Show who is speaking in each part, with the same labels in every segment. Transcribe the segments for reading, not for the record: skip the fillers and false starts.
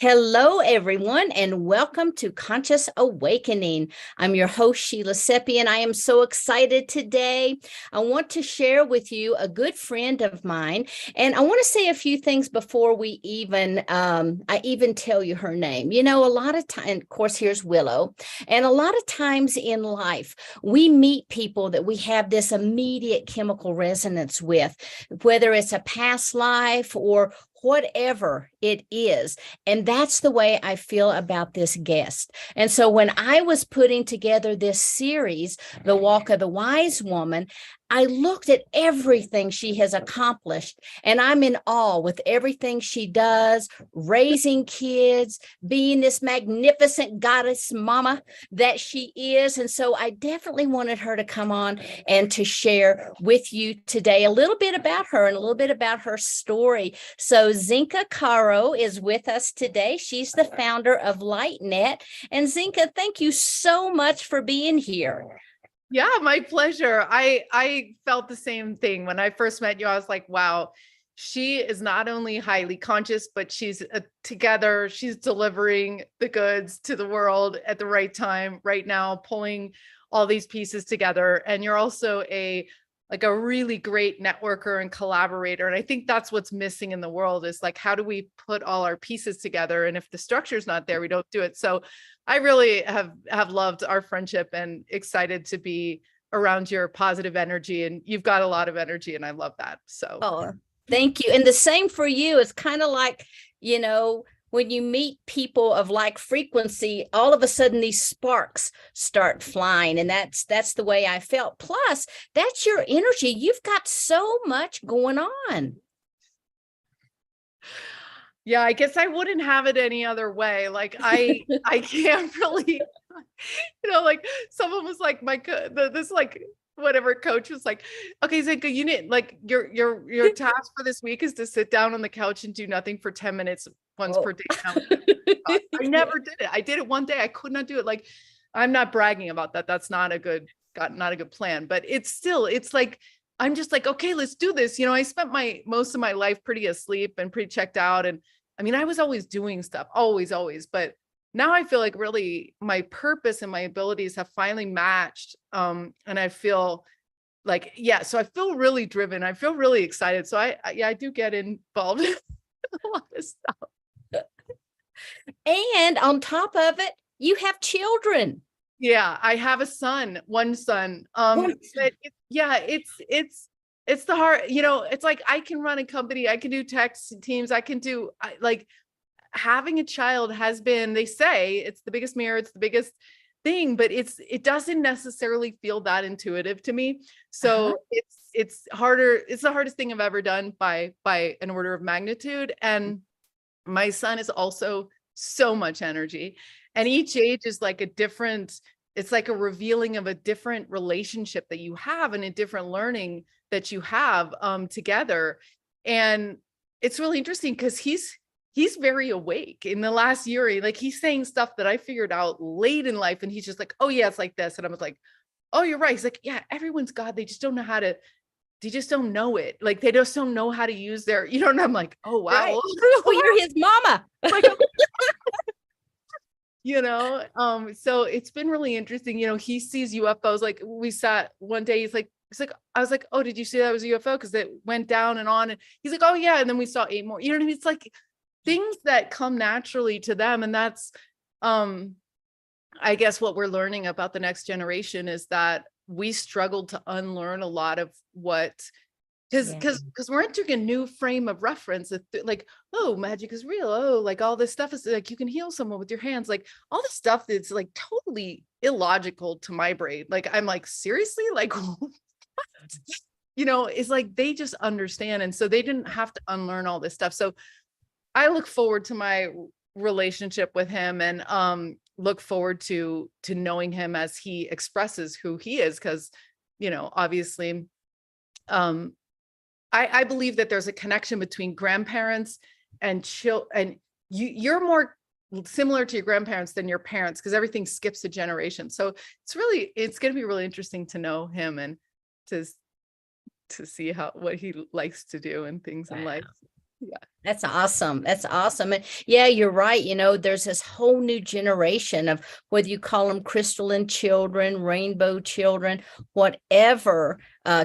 Speaker 1: Hello, everyone, and welcome to Conscious Awakening. I'm your host, Sheila Seppi, and I am so excited today. I want to share with you a good friend of mine, and I want to say a few things before we I even tell you her name. You know, a lot of time, of course, here's Willow, and a lot of times in life, we meet people that we have this immediate chemical resonance with, whether it's a past life or whatever it is. And that's the way I feel about this guest. And so when I was putting together this series, The Walk of the Wise Woman, I looked at everything she has accomplished, and I'm in awe with everything she does, raising kids, being this magnificent goddess mama that she is. And so I definitely wanted her to come on and to share with you today a little bit about her and a little bit about her story. So Zenka Caro is with us today. She's the founder of LightNet. And Zenka, thank you so much for being here.
Speaker 2: Yeah, my pleasure. I felt the same thing when I first met you. I was like, wow, she is not only highly conscious, but she's together. She's delivering the goods to the world at the right time right now, pulling all these pieces together. And you're also a really great networker and collaborator. And I think that's what's missing in the world is like, how do we put all our pieces together? And if the structure's not there, we don't do it. So I really have loved our friendship and excited to be around your positive energy. And you've got a lot of energy and I love that. So
Speaker 1: thank you. And the same for you. It's kind of like, you know, when you meet people of like frequency, all of a sudden these sparks start flying. And that's the way I felt. Plus, that's your energy. You've got so much going on.
Speaker 2: Yeah, I guess I wouldn't have it any other way. Like I can't really, like someone was like, this like whatever coach was like, okay, Zenka, you need like your task for this week is to sit down on the couch and do nothing for 10 minutes once per day. I never did it. I did it one day. I could not do it. Like, I'm not bragging about that. That's not a good plan, but it's like, I'm just like, okay, let's do this. I spent most of my life pretty asleep and pretty checked out. And I mean, I was always doing stuff, always, but now I feel like really my purpose and my abilities have finally matched. And I feel like, yeah, so I feel really driven. I feel really excited. So I do get involved in a lot of stuff.
Speaker 1: And on top of it, you have children.
Speaker 2: Yeah, I have one son. It's the hard, it's like I can run a company, I can do tech teams, like having a child has been, they say it's the biggest mirror, it's the biggest thing, but it doesn't necessarily feel that intuitive to me. So it's harder. It's the hardest thing I've ever done by an order of magnitude. And my son is also so much energy. And each age is like it's like a revealing of a different relationship that you have and a different learning that you have together. And it's really interesting because he's very awake in the last year. Like he's saying stuff that I figured out late in life. And he's just like, oh yeah, it's like this. And I was like, oh, you're right. He's like, yeah, everyone's God. They just don't know they just don't know it. Like they just don't know how to use their, and I'm like, oh, wow.
Speaker 1: Right. Oh, you're his mama.
Speaker 2: So it's been really interesting. He sees UFOs. Like we sat one day, he's like, I was like, oh, did you see that was a UFO? Because it went down and on. And he's like, oh yeah. And then we saw 8 more, what I mean? It's like things that come naturally to them. And that's, I guess what we're learning about the next generation is that we struggled to unlearn a lot of what, because we're entering a new frame of reference, like, oh, magic is real. Oh, like all this stuff is like, you can heal someone with your hands. Like all this stuff that's like totally illogical to my brain. Like, I'm like, seriously? Like, what? It's like, they just understand. And so they didn't have to unlearn all this stuff. So I look forward to my relationship with him and look forward to knowing him as he expresses who he is. Cause, obviously, I believe that there's a connection between grandparents and you're more similar to your grandparents than your parents because everything skips a generation. So it's going to be really interesting to know him and to see what he likes to do and things in life. Yeah.
Speaker 1: That's awesome. That's awesome. And yeah, you're right. There's this whole new generation of whether you call them crystalline children, rainbow children, whatever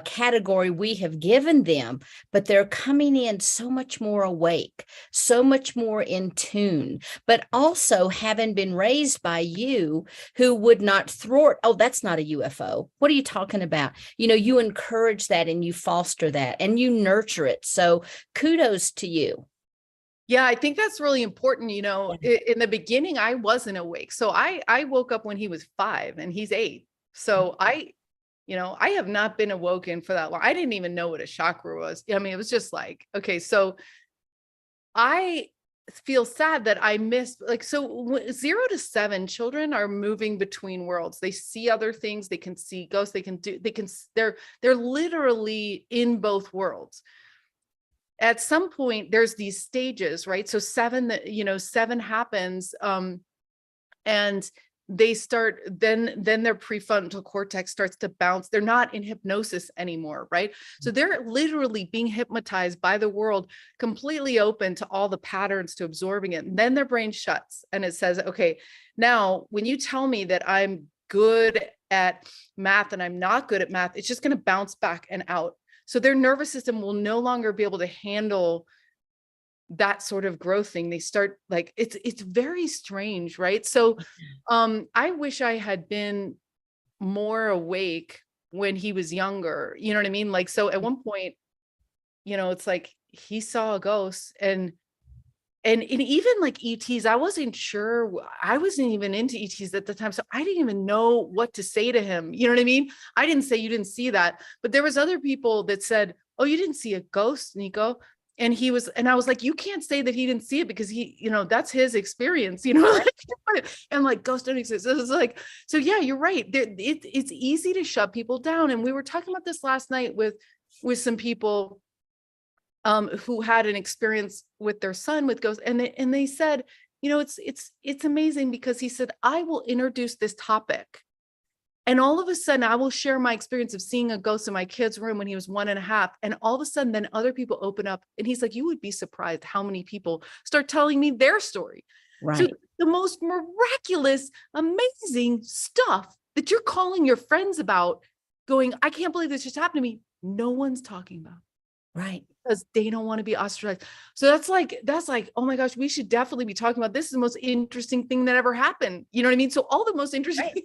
Speaker 1: category we have given them, but they're coming in so much more awake, so much more in tune, but also having been raised by you who would not thwart, oh, that's not a UFO. What are you talking about? You encourage that and you foster that and you nurture it. So kudos to you.
Speaker 2: Yeah, I think that's really important. In the beginning, I wasn't awake. So I woke up when he was 5 and he's 8. So I have not been awoken for that long. I didn't even know what a chakra was. I mean, it was just like, okay, so I feel sad that I missed, like, so 0 to 7 children are moving between worlds. They see other things. They can see ghosts. They're literally in both worlds. At some point there's these stages, right? So 7 happens, and they start, then their prefrontal cortex starts to bounce. They're not in hypnosis anymore, right? So they're literally being hypnotized by the world, completely open to all the patterns, to absorbing it. And then their brain shuts and it says, okay, now when you tell me that I'm good at math and I'm not good at math, it's just going to bounce back and out. So their nervous system will no longer be able to handle that sort of growth thing. They start, like, it's very strange, right? So I wish I had been more awake when he was younger. You know what I mean? Like, so at one point, it's like he saw a ghost, and even like ETs, I wasn't sure. I wasn't even into ETs at the time. So I didn't even know what to say to him. You know what I mean? I didn't say, you didn't see that, but there was other people that said, oh, you didn't see a ghost, Nico. And I was like, you can't say that he didn't see it because he, that's his experience, and like ghosts don't exist. It's like, so yeah, you're right. It's easy to shut people down. And we were talking about this last night with some people who had an experience with their son with ghosts, and they said, it's amazing because he said, I will introduce this topic, and all of a sudden I will share my experience of seeing a ghost in my kid's room when he was 1.5, and all of a sudden then other people open up, and he's like, you would be surprised how many people start telling me their story. Right. So the most miraculous, amazing stuff that you're calling your friends about, going, I can't believe this just happened to me, no one's talking about. Right. Because they don't want to be ostracized. So that's like, oh my gosh, we should definitely be talking about this. Is the most interesting thing that ever happened. You know what I mean? So all the most interesting, right.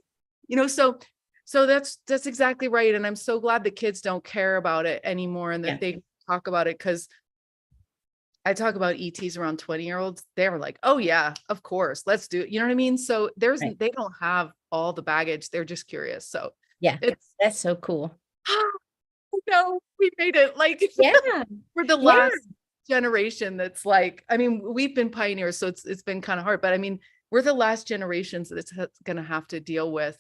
Speaker 2: So that's exactly right. And I'm so glad the kids don't care about it anymore, and that they talk about it, because I talk about ETs around 20-year-olds. They were like, oh yeah, of course, let's do it. You know what I mean? So they don't have all the baggage. They're just curious. So yeah, that's so cool. No, we made it. Like, we're the last generation that's like, I mean, we've been pioneers, so it's been kind of hard, but I mean, we're the last generations that's going to have to deal with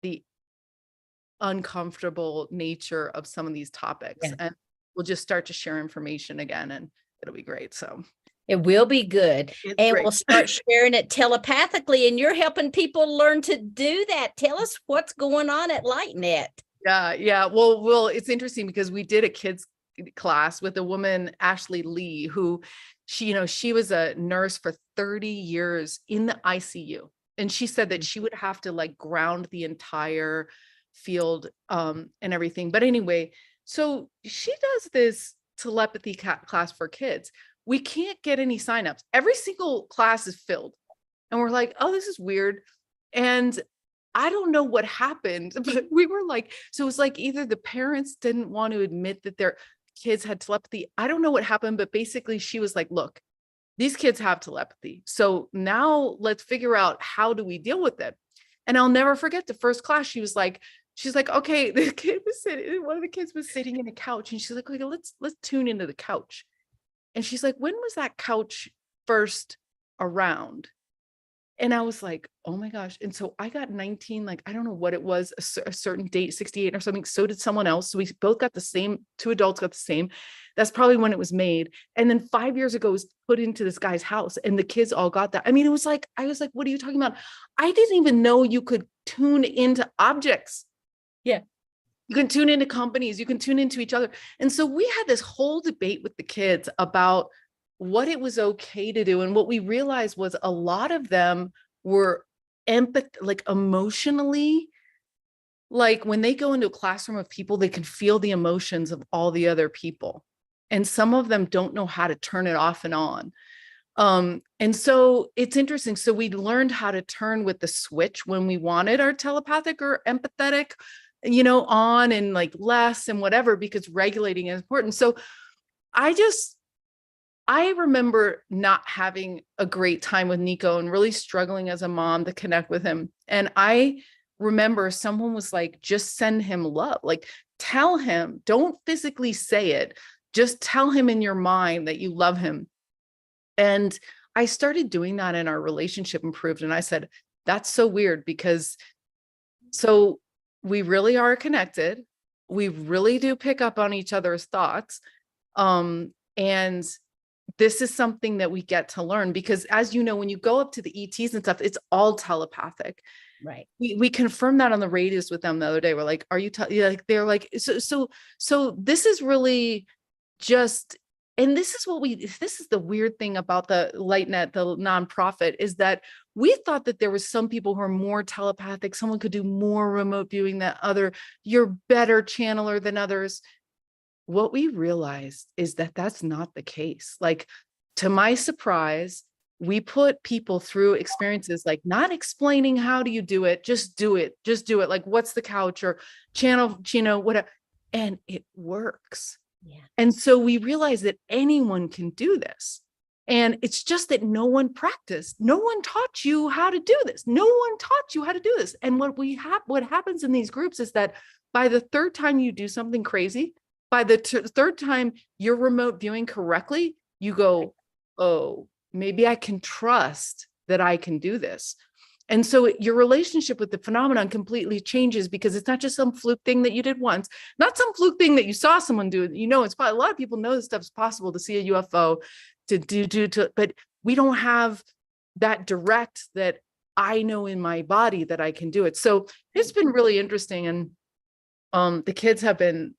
Speaker 2: the uncomfortable nature of some of these topics, and we'll just start to share information again, and it'll be great. So it will be good. And we'll start sharing it telepathically, and you're helping people learn to do that. Tell us what's going on at LightNet. Yeah. Well, it's interesting because we did a kids class with a woman, Ashley Lee, who she was a nurse for 30 years in the ICU. And she said that she would have to like ground the entire field and everything. But anyway, so she does this telepathy class for kids. We can't get any signups. Every single class is filled. And we're like, oh, this is weird. And I don't know what happened, but we were like, so it was like either the parents didn't want to admit that their kids had telepathy. I don't know what happened, but basically she was like, look, these kids have telepathy. So now let's figure out, how do we deal with it? And I'll never forget the first class. She's like, okay, the kid was sitting, one of the kids was sitting in a couch, and she's like, okay, let's tune into the couch. And she's like, when was that couch first around? And I was like, oh my gosh. And so I got 19, like, I don't know what it was, a certain date, 68 or something. So did someone else. So we both got the same, 2 adults got the same. That's probably when it was made. And then 5 years ago, it was put into this guy's house, and the kids all got that. I mean, it was like, I was like, what are you talking about? I didn't even know you could tune into objects. Yeah. You can tune into companies, you can tune into each other. And so we had this whole debate with the kids about what it was okay to do. And what we realized was a lot of them were like emotionally, like when they go into a classroom of people, they can feel the emotions of all the other people. And some of them don't know how to turn it off and on. And so it's interesting. So we learned how to turn with the switch when we wanted our telepathic or empathetic, on and like less and whatever, because regulating is important. So I remember not having a great time with Nico and really struggling as a mom to connect with him. And I remember someone was like, just send him love, like tell him, don't physically say it, just tell him in your mind that you love him. And I started doing that, and our relationship improved. And I said, that's so weird, because so we really are connected. We really do pick up on each other's thoughts. And this is something that we get to learn, because as you know, when you go up to the ETs and stuff, it's all telepathic.
Speaker 1: Right.
Speaker 2: We confirmed that on the radios with them the other day. We're like, are you, like, they're like, so this is really just, and this is the weird thing about the LightNet, the nonprofit, is that we thought that there was some people who are more telepathic. Someone could do more remote viewing than other, you're better channeler than others. What we realized is that that's not the case. Like, to my surprise, we put people through experiences, like not explaining how do you do it, just do it. Like, what's the couch or channel, whatever. And it works.
Speaker 1: Yeah.
Speaker 2: And so we realized that anyone can do this. And it's just that no one practiced. No one taught you how to do this. No one taught you how to do this. And what happens in these groups is that by the third time you do something crazy, by the third time you're remote viewing correctly, you go, oh, maybe I can trust that I can do this. And so your relationship with the phenomenon completely changes, because it's not just some fluke thing that you did once, not some fluke thing that you saw someone do. It's probably, a lot of people know this stuff's possible to see a UFO, but we don't have that direct, that I know in my body that I can do it. So it's been really interesting. And the kids have been,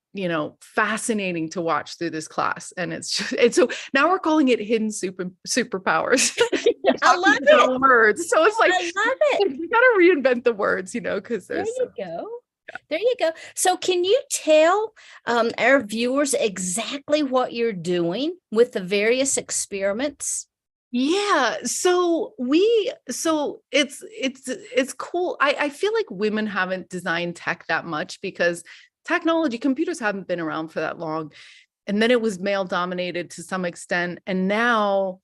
Speaker 2: fascinating to watch through this class. And it's so now we're calling it hidden superpowers.
Speaker 1: I love it.
Speaker 2: Words. So it's like,
Speaker 1: I love it.
Speaker 2: We got to reinvent the words, because
Speaker 1: there you go. There you go. So can you tell our viewers exactly what you're doing with the various experiments?
Speaker 2: Yeah. So it's cool. I feel like women haven't designed tech that much, because computers haven't been around for that long. And then it was male dominated to some extent. And now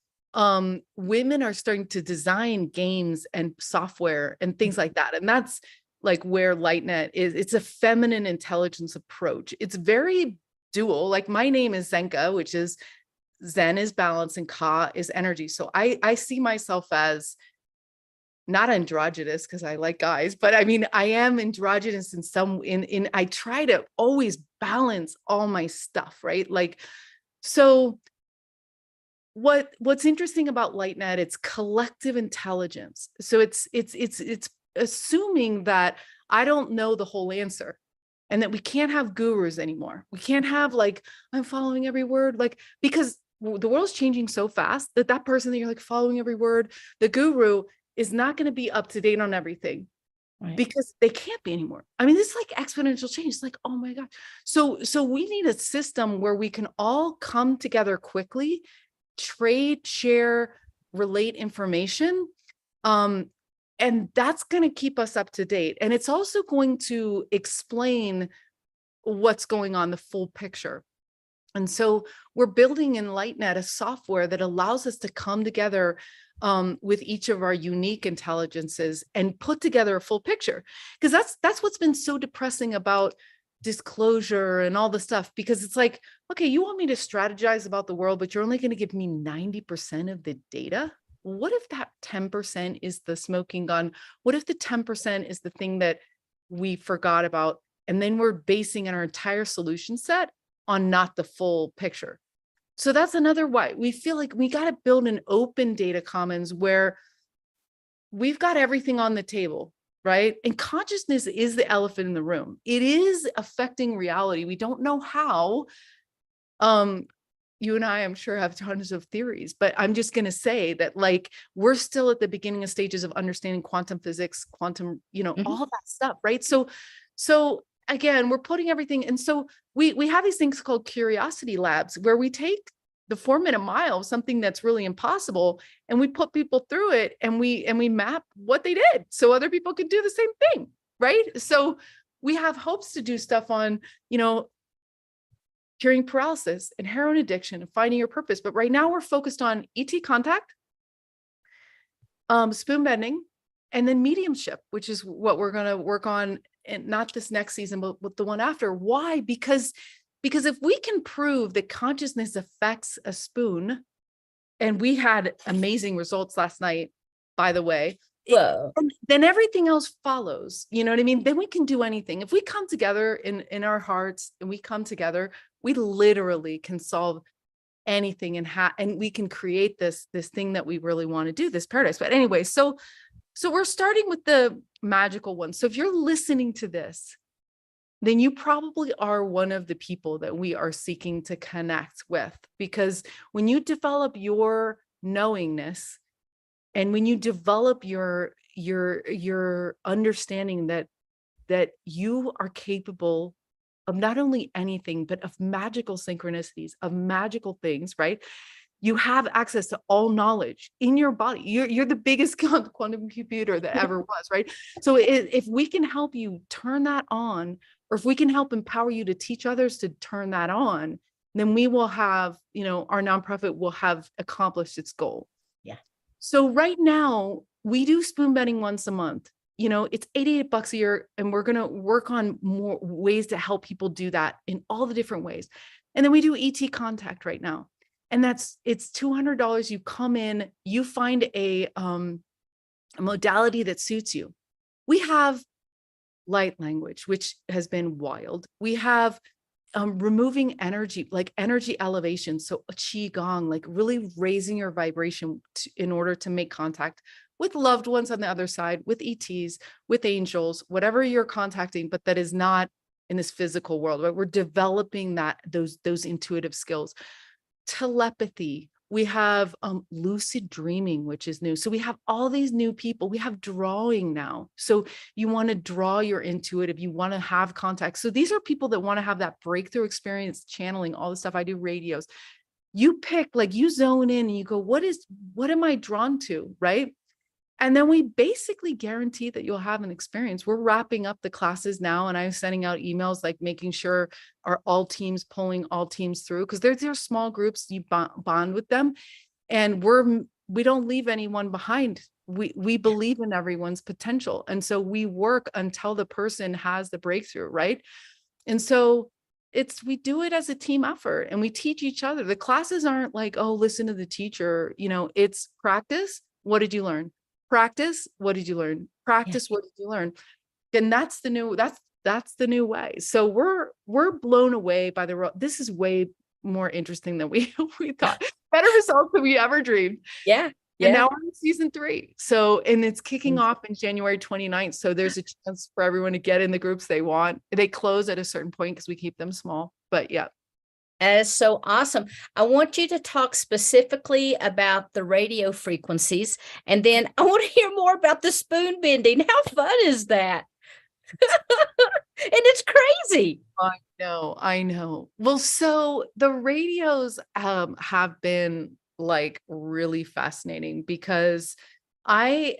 Speaker 2: women are starting to design games and software and things like that. And that's like where LightNet is. It's a feminine intelligence approach. It's very dual. Like, my name is Zenka, which is Zen is balance and Ka is energy. So I see myself as not androgynous, because I like guys, but I mean, I am androgynous in I try to always balance all my stuff, right? Like, so what's interesting about LightNet, it's collective intelligence. So it's assuming that I don't know the whole answer, and that we can't have gurus anymore. We can't have like, I'm following every word, like, because the world's changing so fast that person that you're like following every word, the guru, is not going to be up to date on everything. Right. Because they can't be anymore. I mean, this is like exponential change. It's like, oh my God. So we need a system where we can all come together quickly, trade, share, relate information. And that's going to keep us up to date. And it's also going to explain what's going on, the full picture. And so we're building in LightNet a software that allows us to come together with each of our unique intelligences and put together a full picture. Because that's what's been so depressing about disclosure and all the stuff, because it's like, okay, you want me to strategize about the world, but you're only going to give me 90% of the data. What if that 10% is the smoking gun? What if the 10% is the thing that we forgot about? And then we're basing our entire solution set on not the full picture. So that's another why we feel like we got to build an open data commons where we've got everything on the table, right? And consciousness is the elephant in the room. It is affecting reality. We don't know how. you and I, I'm sure, have tons of theories, but I'm just going to say that like, we're still at the beginning of stages of understanding quantum physics, quantum, all that stuff. Right. So again, we're putting everything. And so we have these things called curiosity labs where we take the 4-minute mile, something that's really impossible, and we put people through it, and we map what they did so other people could do the same thing. Right. So we have hopes to do stuff on, curing paralysis and heroin addiction and finding your purpose. But right now we're focused on ET contact, spoon bending, and then mediumship, which is what we're going to work on, and not this next season, but the one after. Why? Because if we can prove that consciousness affects a spoon, and we had amazing results last night, by the way, then everything else follows. You know what I mean? Then we can do anything. If we come together in our hearts and we come together, we literally can solve anything, and we can create this thing that we really want to do, this paradise. But anyway, so we're starting with the magical one. So if you're listening to this, then you probably are one of the people that we are seeking to connect with, because when you develop your knowingness, and when you develop your understanding that you are capable of not only anything, but of magical synchronicities, of magical things, right? You have access to all knowledge in your body. You're the biggest quantum computer that ever was, right? So if we can help you turn that on, or if we can help empower you to teach others to turn that on, then we will have, our nonprofit will have accomplished its goal.
Speaker 1: Yeah.
Speaker 2: So right now we do spoon bending once a month. It's $88 a year, and we're going to work on more ways to help people do that in all the different ways. And then we do ET contact right now. And it's $200. You come in, you find a modality that suits you. We have light language, which has been wild. We have removing energy, like energy elevation. So a qigong, like really raising your vibration in order to make contact with loved ones on the other side, with ETs, with angels, whatever you're contacting, but that is not in this physical world, right? We're developing those intuitive skills. Telepathy. We have lucid dreaming, which is new. So we have all these new people. We have drawing now. So you want to draw your intuitive, you want to have contact. So these are people that want to have that breakthrough experience, channeling, all the stuff. I do radios. You pick, like, you zone in and you go, what am I drawn to? Right. And then we basically guarantee that you'll have an experience. We're wrapping up the classes now, and I'm sending out emails, like making sure pulling all teams through, because they're small groups. You bond with them, and we don't leave anyone behind. We believe in everyone's potential, and so we work until the person has the breakthrough, right? And so we do it as a team effort, and we teach each other. The classes aren't like, oh, listen to the teacher. It's practice. What did you learn? Practice. What did you learn? Practice. What did you learn? And that's the new way. So we're blown away by this is way more interesting than we thought. Better results than we ever dreamed.
Speaker 1: Yeah.
Speaker 2: And now we're in season 3. So, and it's kicking off in January 29th. So there's a chance for everyone to get in the groups they want. They close at a certain point because we keep them small, but yeah.
Speaker 1: That is so awesome. I want you to talk specifically about the radio frequencies, and then I want to hear more about the spoon bending. How fun is that? And it's crazy.
Speaker 2: I know. Well, so the radios have been like really fascinating, because I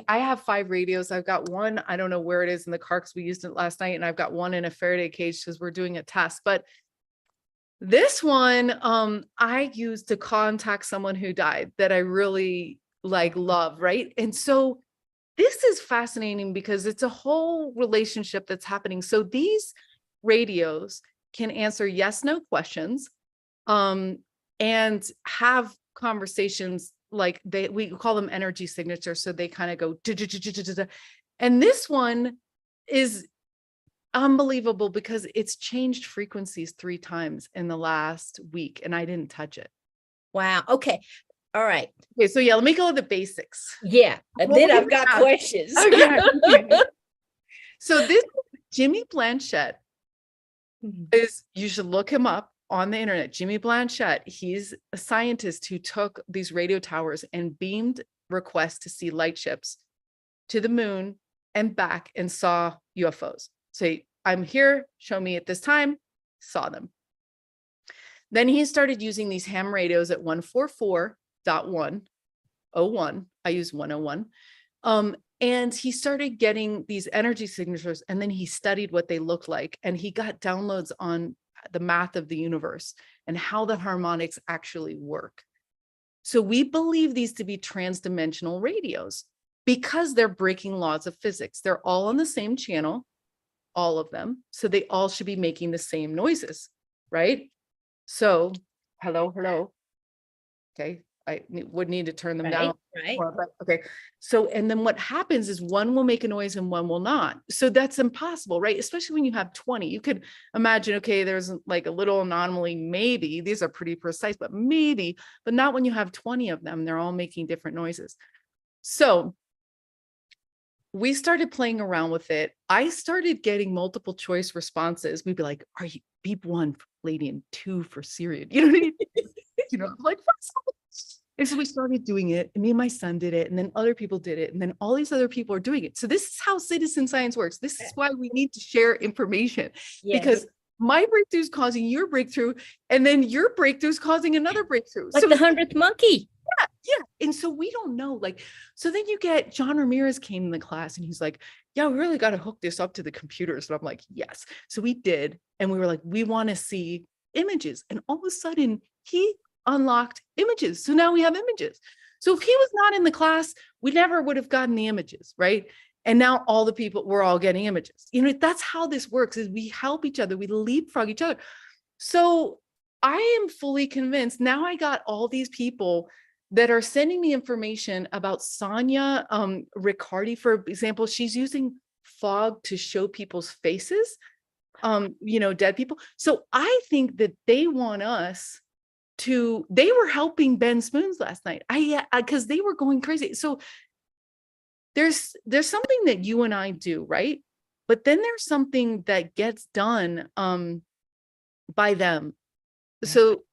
Speaker 2: have 5 radios. I've got one, I don't know where it is in the car because we used it last night, and I've got one in a Faraday cage because we're doing a test. But this one I used to contact someone who died that I really love, right? And so this is fascinating because it's a whole relationship that's happening. So these radios can answer yes, no questions, and have conversations, like we call them energy signatures. So they kind of go, and this one is unbelievable because it's changed frequencies 3 times in the last week, and I didn't touch it.
Speaker 1: Wow. Okay. All right.
Speaker 2: Okay. So yeah, let me go with the basics.
Speaker 1: Yeah. And then I've got questions.
Speaker 2: Okay. So this Jimmy Blanchett you should look him up on the internet, Jimmy Blanchett, he's a scientist who took these radio towers and beamed requests to see light ships to the moon and back and saw UFOs. Say, I'm here, show me at this time, saw them. Then he started using these ham radios at 144.101. I use 101. And he started getting these energy signatures, and then he studied what they looked like, and he got downloads on the math of the universe and how the harmonics actually work. So we believe these to be transdimensional radios because they're breaking laws of physics. They're all on the same channel, all of them. So they all should be making the same noises, right? So, hello. Okay, I would need to turn them down.
Speaker 1: Right.
Speaker 2: Okay. So, and then what happens is one will make a noise and one will not. So that's impossible, right? Especially when you have 20, you could imagine, okay, there's like a little anomaly, maybe these are pretty precise, but maybe, but not when you have 20 of them, they're all making different noises. So we started playing around with it. I started getting multiple choice responses. We'd be like, are you beep 1 for lady and 2 for Syrian? You know what I mean? You know, like, and so we started doing it, and me and my son did it, and then other people did it, and then all these other people are doing it. So this is how citizen science works. This is why we need to share information, because my breakthrough is causing your breakthrough, and then your breakthrough is causing another breakthrough.
Speaker 1: Like so the 100th monkey.
Speaker 2: Yeah. And so we don't know, like, so then you get John Ramirez came in the class and he's like, yeah, we really got to hook this up to the computers. And I'm like, yes. So we did. And we were like, we want to see images. And all of a sudden he unlocked images. So now we have images. So if he was not in the class, we never would have gotten the images, right? And now all the people, we're all getting images. You know, that's how this works, is we help each other, we leapfrog each other. So I am fully convinced now. I got all these people that are sending me information about Sonia Riccardi, for example. She's using fog to show people's faces, you know, dead people. So I think that they want us to, they were helping Ben Spoons last night. Because they were going crazy. So there's something that you and I do, right? But then there's something that gets done by them. So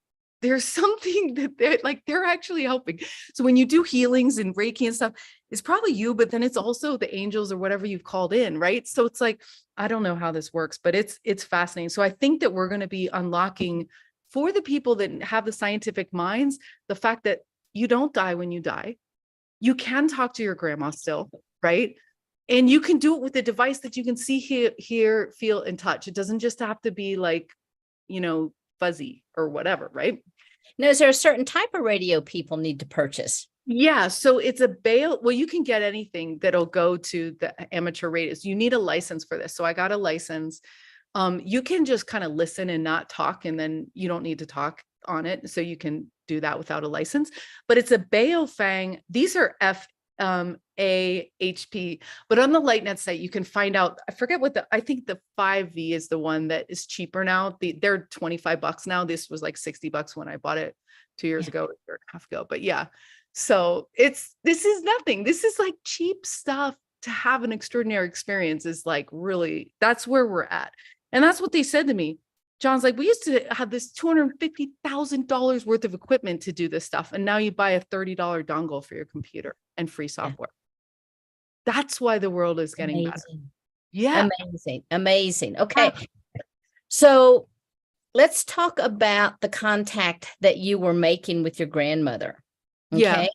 Speaker 2: there's something that they're actually helping. So when you do healings and Reiki and stuff, it's probably you, but then it's also the angels or whatever you've called in, right? So it's like, I don't know how this works, but it's fascinating. So I think that we're going to be unlocking for the people that have the scientific minds, the fact that you don't die when you die. You can talk to your grandma still, right? And you can do it with a device that you can see, hear, feel, and touch. It doesn't just have to be like, you know, fuzzy or whatever, right?
Speaker 1: Now, is there a certain type of radio people need to purchase?
Speaker 2: Yeah, so it's a bail. Well, you can get anything that'll go to the amateur radios. You need a license for this. So I got a license. You can just kind of listen and not talk, and then you don't need to talk on it. So you can do that without a license. But it's a Baofeng. These are FAHP, but on the LightNet site, you can find out, I forget what I think the 5V is the one that is cheaper now. They're $25 now. This was like $60 when I bought it 2 years ago, a year and a half ago. But yeah, so this is nothing. This is like cheap stuff to have an extraordinary experience. Is like, really, that's where we're at. And that's what they said to me. John's like, we used to have this $250,000 worth of equipment to do this stuff. And now you buy a $30 dongle for your computer and free software. Yeah. That's why the world is getting better. Yeah.
Speaker 1: Amazing. Okay. So let's talk about the contact that you were making with your grandmother. Okay. Yeah.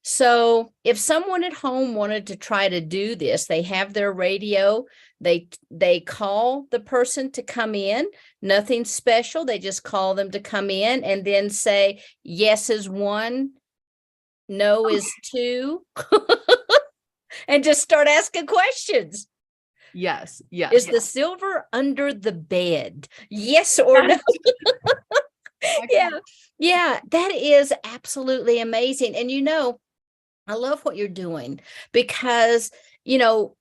Speaker 1: So if someone at home wanted to try to do this, they have their radio, they call the person to come in, nothing special. They just call them to come in and then say, yes is 1, no is 2, and just start asking questions.
Speaker 2: Yes. Yes.
Speaker 1: Is the silver under the bed? Yes or no? Yeah, that is absolutely amazing. And, you know, I love what you're doing because, you know,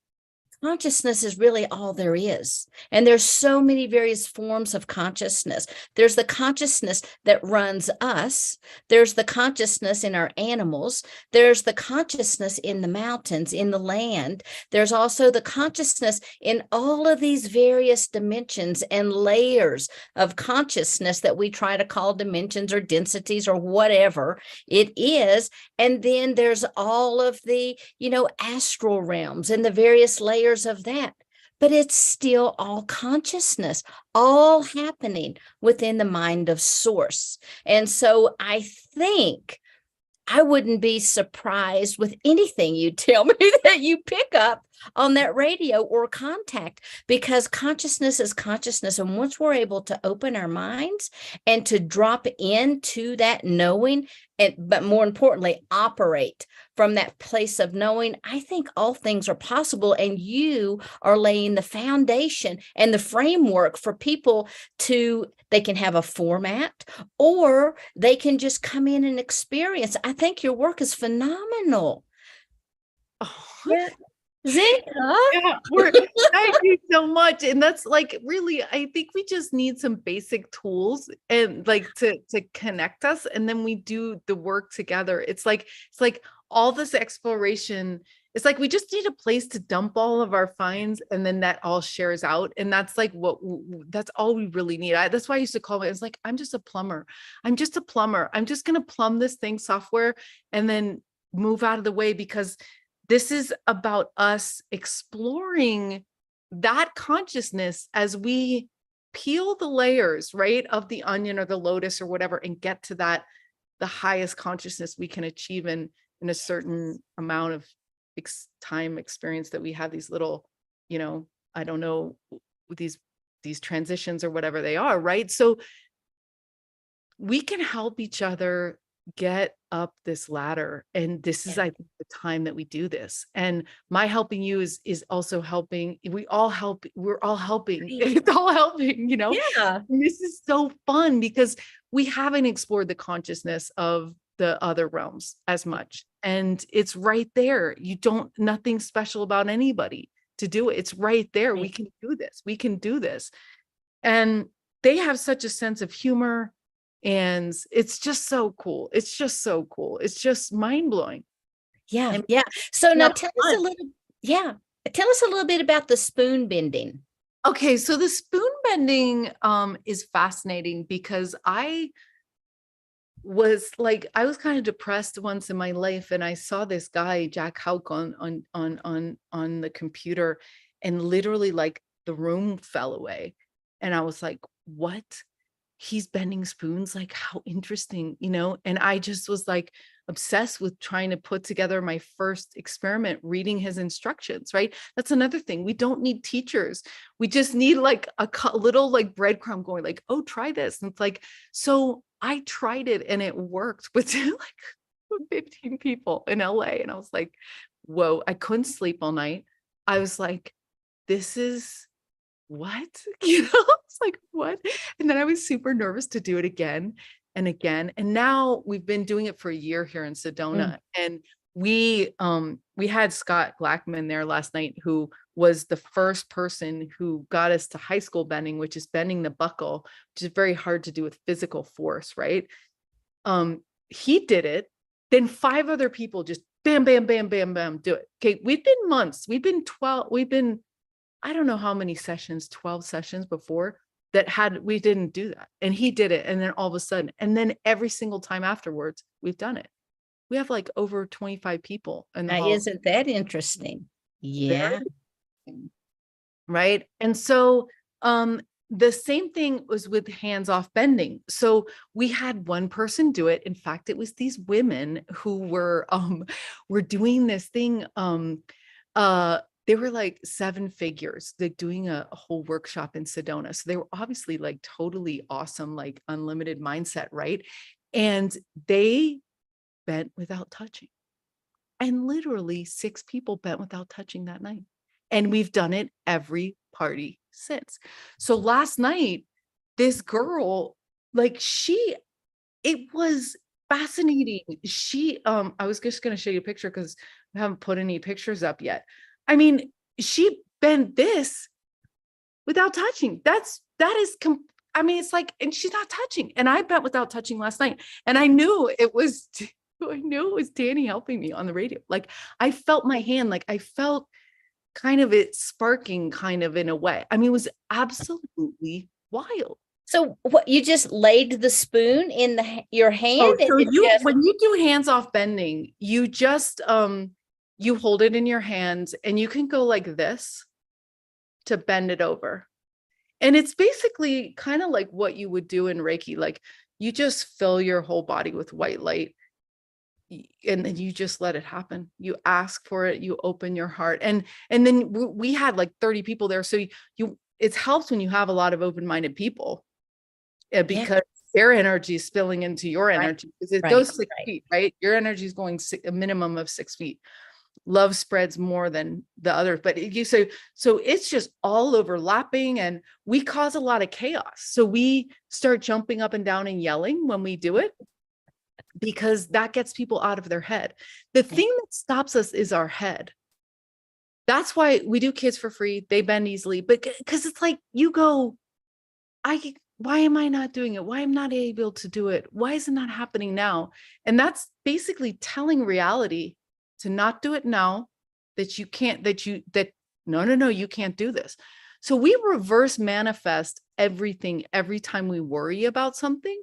Speaker 1: consciousness is really all there is. And there's so many various forms of consciousness. There's the consciousness that runs us. There's the consciousness in our animals. There's the consciousness in the mountains, in the land. There's also the consciousness in all of these various dimensions and layers of consciousness that we try to call dimensions or densities or whatever it is. And then there's all of the, astral realms and the various layers of that. But it's still all consciousness, all happening within the mind of source. And so I think I wouldn't be surprised with anything you tell me that you pick up on that radio or contact, because consciousness is consciousness. And once we're able to open our minds and to drop into that knowing, but more importantly, operate from that place of knowing, I think all things are possible. And you are laying the foundation and the framework for people they can have a format, or they can just come in and experience. I think your work is phenomenal.
Speaker 2: Oh.
Speaker 1: Yeah. Zenka.
Speaker 2: Yeah, thank you so much. And that's like, really, I think we just need some basic tools and like to connect us, and then we do the work together. It's like all this exploration. It's like we just need a place to dump all of our finds, and then that all shares out. And that's like that's all we really need. That's why I used to call it. It's like, I'm just a plumber. I'm just a plumber. I'm just gonna plumb this thing software and then move out of the way, because this is about us exploring that consciousness as we peel the layers, right, of the onion or the lotus or whatever, and get to the highest consciousness we can achieve in a certain amount of time experience that we have these little, I don't know, these transitions or whatever they are, right? So we can help each other get up this ladder. And this is, I think, the time that we do this. And my helping you is also helping. We're all helping. It's all helping,
Speaker 1: Yeah.
Speaker 2: And this is so fun because we haven't explored the consciousness of the other realms as much. And it's right there. Nothing special about anybody to do it. It's right there.
Speaker 1: Right.
Speaker 2: We can do this. We can do this. And they have such a sense of humor. And it's just so cool. It's just so cool. It's just mind-blowing.
Speaker 1: Yeah. Yeah. So now tell us a little bit about the spoon bending.
Speaker 2: Okay. So the spoon bending is fascinating because I was kind of depressed once in my life, and I saw this guy, Jack Houck, on the computer, and literally like the room fell away. And I was like, what? He's bending spoons, like how interesting, and I just was like obsessed with trying to put together my first experiment, reading his instructions, right? That's another thing. We don't need teachers. We just need like a little like breadcrumb going like, oh, try this. And it's like, so I tried it and it worked with like 15 people in LA. And I was like, whoa, I couldn't sleep all night. I was like, this is what? It's like, what? And then I was super nervous to do it again and again. And now we've been doing it for a year here in Sedona. And we had Scott Glackman there last night, who was the first person who got us to high school bending, which is bending the buckle, which is very hard to do with physical force, right? He did it. Then 5 other people just bam, bam, bam, bam, bam, do it. Okay. We've been I don't know how many sessions, 12 sessions before we didn't do that. And he did it. And then all of a sudden, and then every single time afterwards, we've done it. We have like over 25 people in the hall.
Speaker 1: Isn't that interesting? Yeah.
Speaker 2: Right. And so the same thing was with hands-off bending. So we had one person do it. In fact, it was these women who were doing this thing. They were like 7 figures, like doing a whole workshop in Sedona. So they were obviously like totally awesome, like unlimited mindset, right? And they bent without touching. And literally 6 people bent without touching that night. And we've done it every party since. So last night, this girl, it was fascinating. I was just going to show you a picture because I haven't put any pictures up yet. I mean, she bend this without touching. I mean, it's like, and she's not touching. And I bent without touching last night. And I knew it was Danny helping me on the radio. Like I felt my hand, like I felt kind of it sparking kind of in a way. I mean, it was absolutely wild.
Speaker 1: So what, you just laid the spoon in your hand?
Speaker 2: Oh, so when you do hands off bending, you just, you hold it in your hands and you can go like this to bend it over. And it's basically kind of like what you would do in Reiki. Like you just fill your whole body with white light and then you just let it happen. You ask for it, you open your heart. And then we had like 30 people there. So it helps when you have a lot of open-minded people because their energy is spilling into your energy because it goes 6 feet, right? Your energy is going a minimum of 6 feet. Love spreads more than the other, but so it's just all overlapping and we cause a lot of chaos. So we start jumping up and down and yelling when we do it because that gets people out of their head. The thing that stops us is our head. That's why we do kids for free. They bend easily, but because it's like you go, why am I not doing it? Why am I not able to do it? Why is it not happening now? And that's basically telling reality to not do it now, that you can't, no, you can't do this. So we reverse manifest everything every time we worry about something.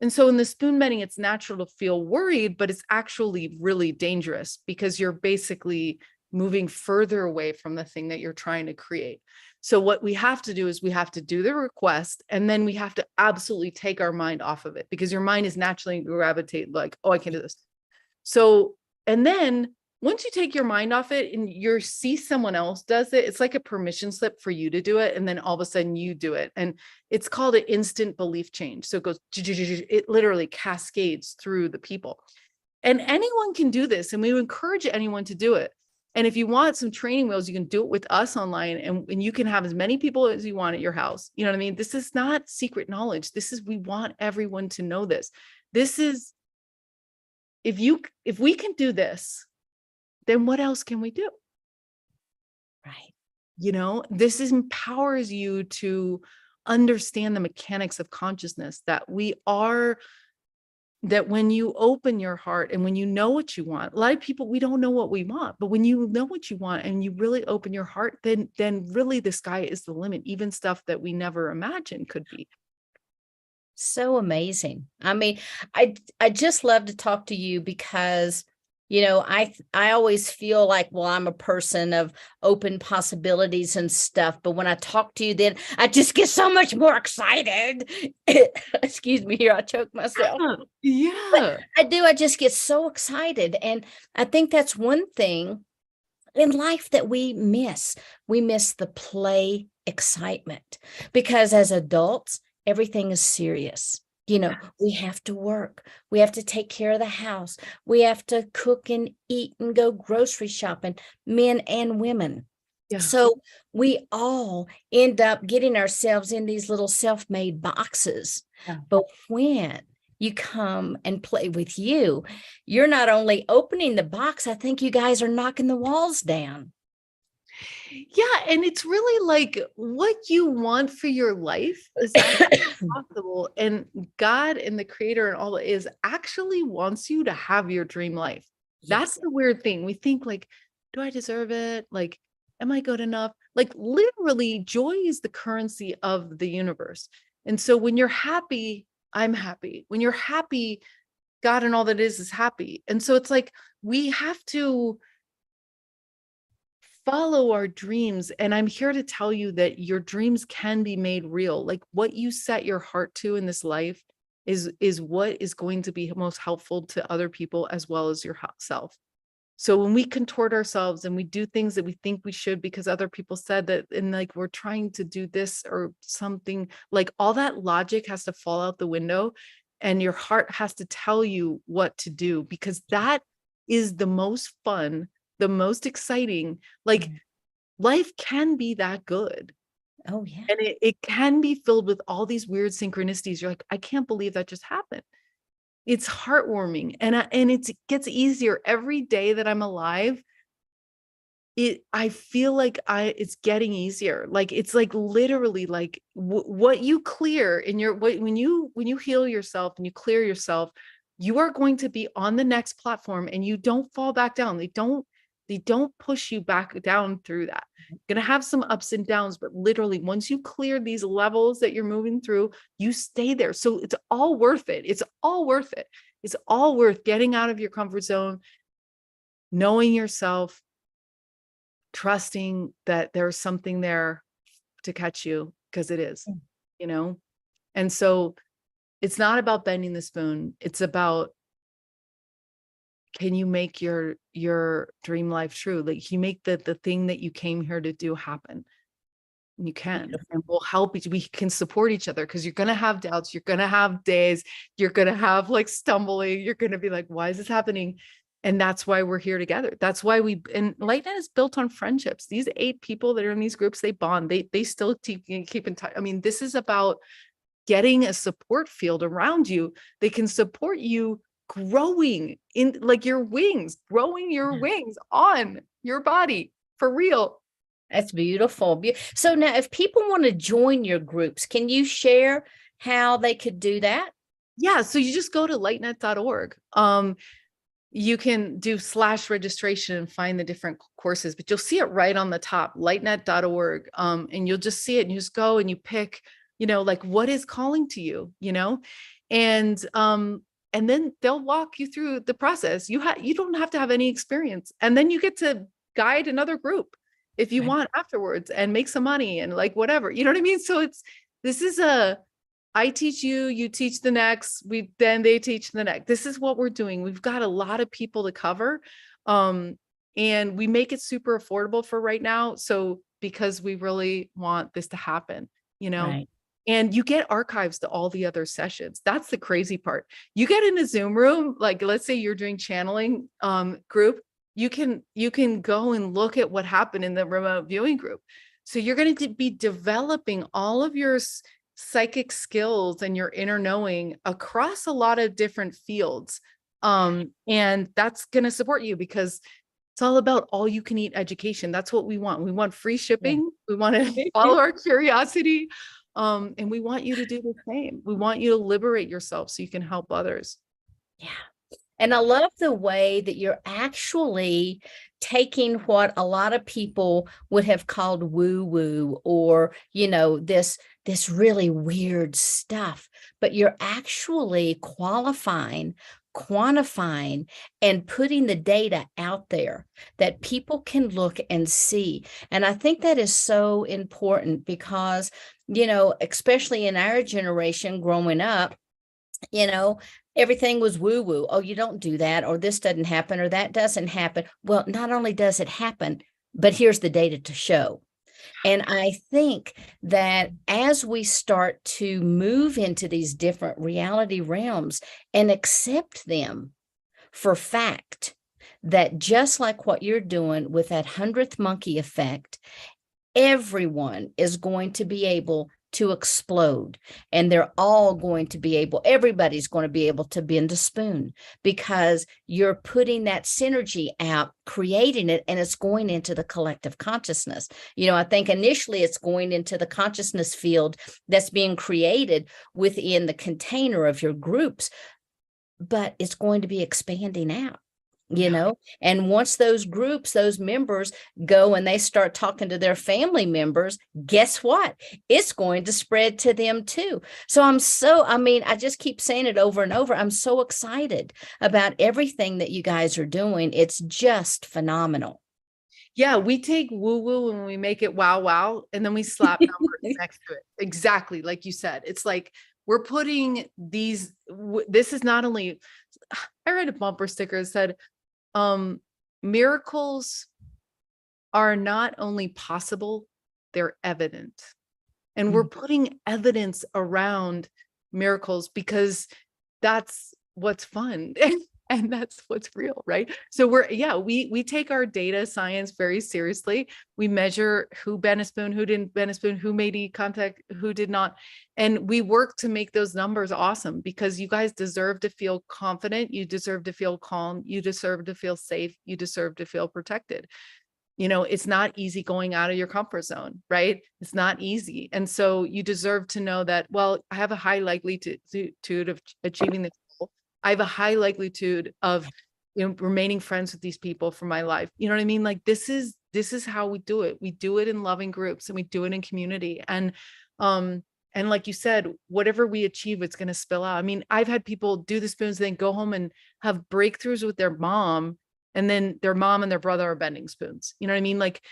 Speaker 2: And so in the spoon bending, it's natural to feel worried, but it's actually really dangerous because you're basically moving further away from the thing that you're trying to create. So what we have to do is we have to do the request, and then we have to absolutely take our mind off of it because your mind is naturally gravitate like, oh, I can't do this. So, and then once you take your mind off it and you see someone else does it, it's like a permission slip for you to do it. And then all of a sudden you do it. And it's called an instant belief change. So it goes, it literally cascades through the people. And anyone can do this. And we encourage anyone to do it. And if you want some training wheels, you can do it with us online and you can have as many people as you want at your house. You know what I mean? This is not secret knowledge. We want everyone to know this. This is, if we can do this, then what else can we do?
Speaker 1: Right.
Speaker 2: You know, this empowers you to understand the mechanics of consciousness that when you open your heart and when you know what you want, a lot of people, we don't know what we want, but when you know what you want and you really open your heart, then really the sky is the limit, even stuff that we never imagined could be.
Speaker 1: So amazing. I mean, I just love to talk to you because, you know, I always feel like, well, I'm a person of open possibilities and stuff. But when I talk to you, then I just get so much more excited. Excuse me, here, I choke myself.
Speaker 2: Yeah.
Speaker 1: But I do. I just get so excited. And I think that's one thing in life that we miss. We miss the play excitement because as adults, everything is serious. You know, we have to work. We have to take care of the house. We have to cook and eat and go grocery shopping, men and women. Yeah. So we all end up getting ourselves in these little self-made boxes. Yeah. But when you come and play with you, you're not only opening the box, I think you guys are knocking the walls down.
Speaker 2: Yeah. And it's really like what you want for your life is possible. And God and the creator and all is actually wants you to have your dream life. Yes. That's the weird thing. We think like, do I deserve it? Like, am I good enough? Like literally joy is the currency of the universe. And so when you're happy, I'm happy. When you're happy, God and all that is happy. And so it's like, we have to follow our dreams. And I'm here to tell you that your dreams can be made real. Like what you set your heart to in this life is what is going to be most helpful to other people as well as yourself. So when we contort ourselves and we do things that we think we should because other people said that, and like we're trying to do this or something, like all that logic has to fall out the window and your heart has to tell you what to do, because that is the most fun, the most exciting. Like life can be that good.
Speaker 1: Oh yeah.
Speaker 2: And it can be filled with all these weird synchronicities. You're like, I can't believe that just happened. It's heartwarming. And it gets easier every day that I'm alive. I feel like it's getting easier. Like, it's like literally like what you clear in your, when you heal yourself and you clear yourself, you are going to be on the next platform, and you don't fall back down. They don't push you back down through that. You're going to have some ups and downs, but literally once you clear these levels that you're moving through, you stay there. So it's all worth it. It's all worth it. It's all worth getting out of your comfort zone, knowing yourself, trusting that there's something there to catch you, because it is, you know? And so it's not about bending the spoon. It's about, can you make your dream life true? Like, you make the thing that you came here to do happen. And you can, and we'll help each, we can support each other, because you're going to have doubts. You're going to have days, you're going to have like stumbling. You're going to be like, why is this happening? And that's why we're here together. That's why and LightNet is built on friendships. These 8 people that are in these groups, they bond, they still keep in touch. I mean, this is about getting a support field around you. They can support you growing in, like, your wings, growing your wings on your body for real.
Speaker 1: That's beautiful. So now, if people want to join your groups, can you share how they could do that?
Speaker 2: Yeah. So you just go to lightnet.org. You can do /registration and find the different courses, but you'll see it right on the top, lightnet.org. And you'll just see it, and you just go and you pick, like, what is calling to you, and then they'll walk you through the process. You don't have to have any experience. And then you get to guide another group if you want afterwards, and make some money, and like, whatever, you know what I mean? So this is I teach you, you teach the next, then they teach the next. This is what we're doing. We've got a lot of people to cover. And we make it super affordable for right now. So, because we really want this to happen,
Speaker 1: Right.
Speaker 2: and you get archives to all the other sessions. That's the crazy part. You get in a Zoom room, like, let's say you're doing channeling group, you can go and look at what happened in the remote viewing group. So you're going to be developing all of your psychic skills and your inner knowing across a lot of different fields. And that's going to support you, because it's all about all you can eat education. That's what we want. We want free shipping. We want to follow our curiosity. And we want you to do the same. We want you to liberate yourself so you can help others.
Speaker 1: Yeah. And I love the way that you're actually taking what a lot of people would have called woo-woo, or, this really weird stuff, but you're actually quantifying, and putting the data out there that people can look and see. And I think that is so important, because, especially in our generation growing up, everything was woo-woo. Oh, you don't do that, or this doesn't happen, or that doesn't happen. Well, not only does it happen, but here's the data to show. And I think that as we start to move into these different reality realms and accept them for fact, that just like what you're doing with that 100th monkey effect, everyone is going to be able to explode, and they're all going to be able, everybody's going to be able to bend a spoon, because you're putting that synergy out, creating it, and it's going into the collective consciousness. I think initially it's going into the consciousness field that's being created within the container of your groups, but it's going to be expanding out. And once those groups, those members go and they start talking to their family members, guess what? It's going to spread to them too. So I just keep saying it over and over. I'm so excited about everything that you guys are doing. It's just phenomenal.
Speaker 2: Yeah, we take woo-woo and we make it wow, and then we slap numbers next to it. Exactly. Like you said, it's like we're putting this is not only, I read a bumper sticker that said, miracles are not only possible, they're evident. And we're putting evidence around miracles, because that's what's fun. And that's what's real, right? So we take our data science very seriously. We measure who bent a spoon, who didn't bend a spoon, who made e-contact, who did not. And we work to make those numbers awesome, because you guys deserve to feel confident. You deserve to feel calm. You deserve to feel safe. You deserve to feel protected. It's not easy going out of your comfort zone, right? It's not easy. And so you deserve to know that, well, I have a high likelihood of achieving this goal. I have a high likelihood of, remaining friends with these people for my life. You know what I mean? Like this is how we do it. We do it in loving groups and we do it in community. And like you said, whatever we achieve, it's going to spill out. I mean, I've had people do the spoons, then go home and have breakthroughs with their mom, and then their mom and their brother are bending spoons. You know what I mean? Like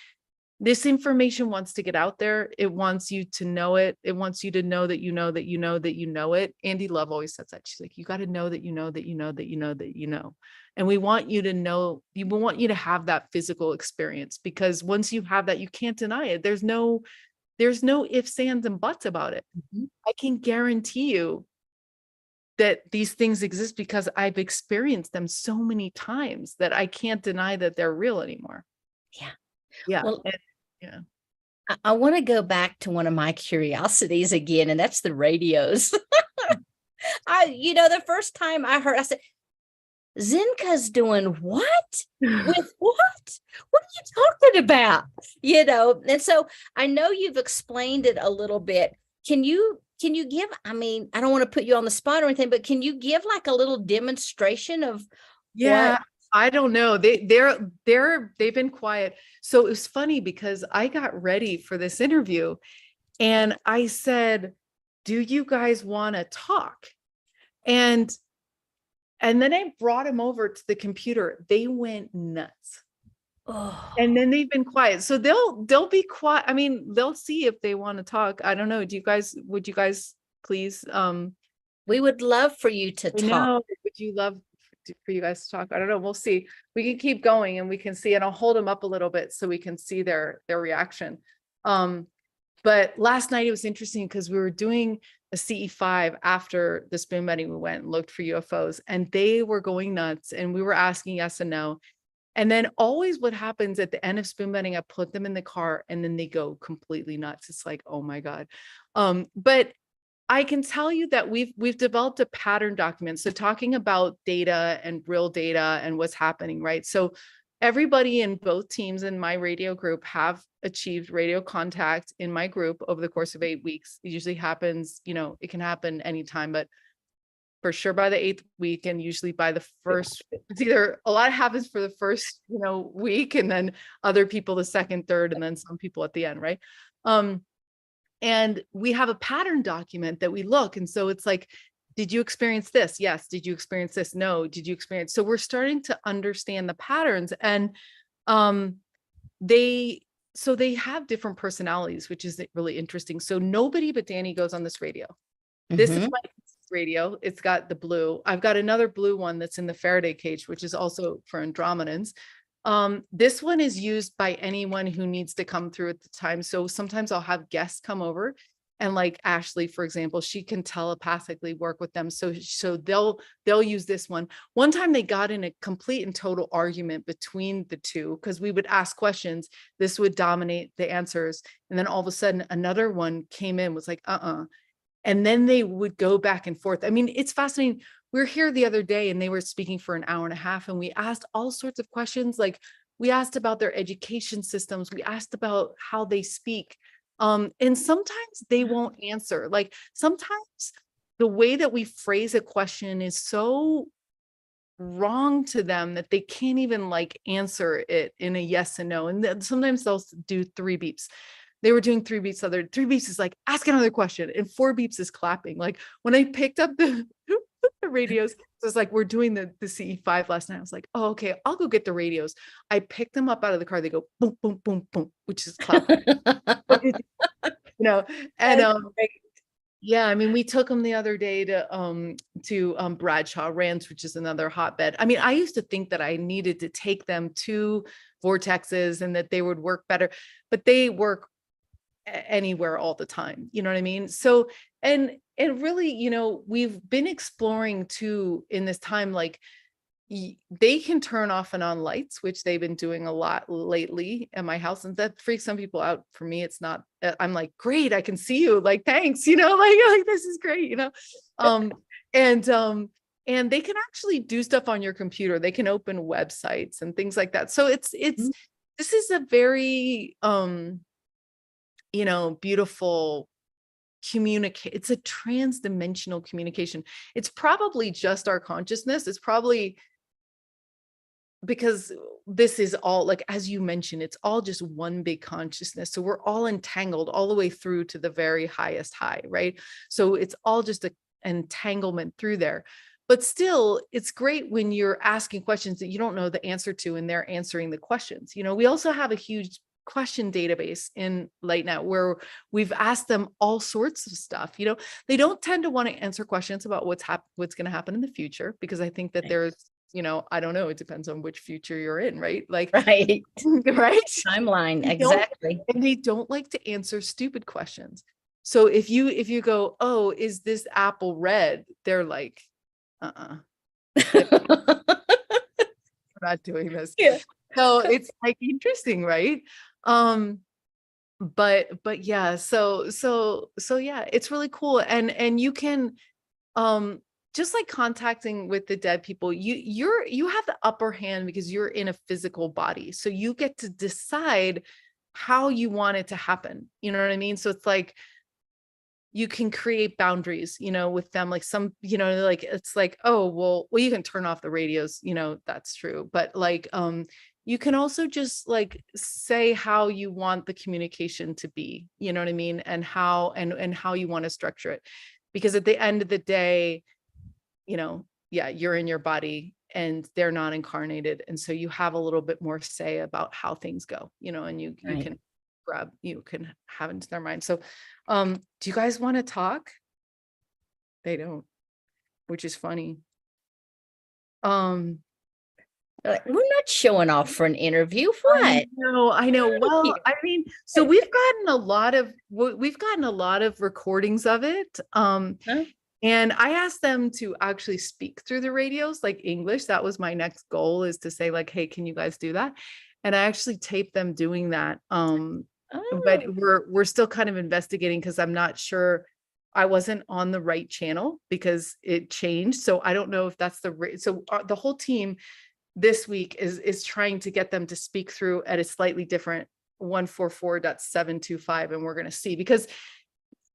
Speaker 2: this information wants to get out there. It wants you to know it. It wants you to know that you know that you know that you know it. Andy Love always says that. She's like, you got to know that you know that you know that you know that you know. And we want you to know, we want you to have that physical experience, because once you have that, you can't deny it. There's no ifs, ands, and buts about it.
Speaker 1: Mhm.
Speaker 2: I can guarantee you that these things exist because I've experienced them so many times that I can't deny that they're real anymore.
Speaker 1: Yeah.
Speaker 2: Yeah.
Speaker 1: Well,
Speaker 2: Yeah.
Speaker 1: I want to go back to one of my curiosities again, and that's the radios. The first time I heard, I said, Zenka's doing what? With what? What are you talking about? And so I know you've explained it a little bit. Can you give, I mean, I don't want to put you on the spot or anything, but can you give like a little demonstration of
Speaker 2: Yeah.
Speaker 1: what?
Speaker 2: I don't know. They've been quiet. So it was funny because I got ready for this interview and I said, do you guys want to talk? And then I brought him over to the computer. They went nuts.
Speaker 1: Oh,
Speaker 2: And then they've been quiet. So they'll be quiet. I mean, they'll see if they want to talk. I don't know. Would you guys please
Speaker 1: we would love for you to talk.
Speaker 2: no, would you love for you guys to talk? I don't know. We'll see. We can keep going and we can see, and I'll hold them up a little bit so we can see their reaction. But last night it was interesting because we were doing a CE5 after the spoon bending. We went and looked for UFOs and they were going nuts and we were asking yes and no. And then always what happens at the end of spoon bending, I put them in the car and then they go completely nuts. It's like, oh my God. But I can tell you that we've developed a pattern document. So talking about data and real data and what's happening, right? So everybody in both teams in my radio group have achieved radio contact in my group over the course of 8 weeks. It usually happens, it can happen anytime, but for sure by the 8th week, and usually by the first, it's either a lot happens for the first, week, and then other people the second, third, and then some people at the end, right? And we have a pattern document that we look. And so it's like, did you experience this? Yes. Did you experience this? No. Did you experience? So we're starting to understand the patterns, and they have different personalities, which is really interesting. So nobody but Danny goes on this radio. This is my radio. It's got the blue. I've got another blue one that's in the Faraday cage, which is also for Andromedans. This one is used by anyone who needs to come through at the time. So sometimes I'll have guests come over, and like Ashley, for example, she can telepathically work with them. So they'll use this one. One time they got in a complete and total argument between the two because we would ask questions. This would dominate the answers. And then all of a sudden another one came in, was like, and then they would go back and forth. I mean, it's fascinating. We were here the other day and they were speaking for an hour and a half, and we asked all sorts of questions. Like we asked about their education systems. We asked about how they speak. And sometimes they won't answer. Like sometimes the way that we phrase a question is so wrong to them that they can't even like answer it in a yes and no. And then sometimes they'll do 3 beeps. They were doing 3 beeps. 3 beeps is like, ask another question. And 4 beeps is clapping. Like when I picked up the radios, so it's like, we're doing the CE5 last night. I was like, oh, okay, I'll go get the radios. I picked them up out of the car. They go boom, boom, boom, boom, which is clapping. And yeah, I mean, we took them the other day to Bradshaw Ranch, which is another hotbed. I mean, I used to think that I needed to take them to vortexes and that they would work better, but they work anywhere all the time. You know what I mean? So, and really, we've been exploring too in this time, like they can turn off and on lights, which they've been doing a lot lately at my house. And that freaks some people out. For me, it's not, I'm like, great, I can see you. Like, thanks, like this is great, and they can actually do stuff on your computer. They can open websites and things like that. So it's this is a very, beautiful communicate. It's a trans-dimensional communication. It's probably just our consciousness. It's probably because this is all, like, as you mentioned, it's all just one big consciousness. So we're all entangled all the way through to the very highest high, right? So it's all just an entanglement through there. But still, it's great when you're asking questions that you don't know the answer to, and they're answering the questions. We also have a huge question database in LightNet where we've asked them all sorts of stuff. They don't tend to want to answer questions about what's going to happen in the future, because I think that there's, I don't know, it depends on which future you're in, right? Like,
Speaker 1: Right.
Speaker 2: right?
Speaker 1: Timeline, exactly.
Speaker 2: And they don't like to answer stupid questions. So if you go, oh, is this apple red? They're like, we're not doing this.
Speaker 1: Yeah.
Speaker 2: So it's like interesting, right? But yeah, so yeah, it's really cool. And you can, just like contacting with the dead people, you have the upper hand because you're in a physical body. So you get to decide how you want it to happen. You know what I mean? So it's like, you can create boundaries, with them, like some, like, it's like, oh, well, you can turn off the radios, that's true. But like, you can also just like say how you want the communication to be, you know what I mean? And how, and how you want to structure it. Because at the end of the day, yeah, you're in your body and they're not incarnated. And so you have a little bit more say about how things go, and you
Speaker 1: Right.
Speaker 2: you can have into their mind. So, do you guys want to talk? They don't, which is funny.
Speaker 1: We're not showing off for an interview. What?
Speaker 2: I know. Well, I mean, so we've gotten a lot of recordings of it.
Speaker 1: Huh?
Speaker 2: And I asked them to actually speak through the radios, like English. That was my next goal, is to say like, hey, can you guys do that? And I actually taped them doing that. But we're still kind of investigating, because I'm not sure, I wasn't on the right channel because it changed. So I don't know if that's the whole team this week is trying to get them to speak through at a slightly different 144.725. And we're going to see, because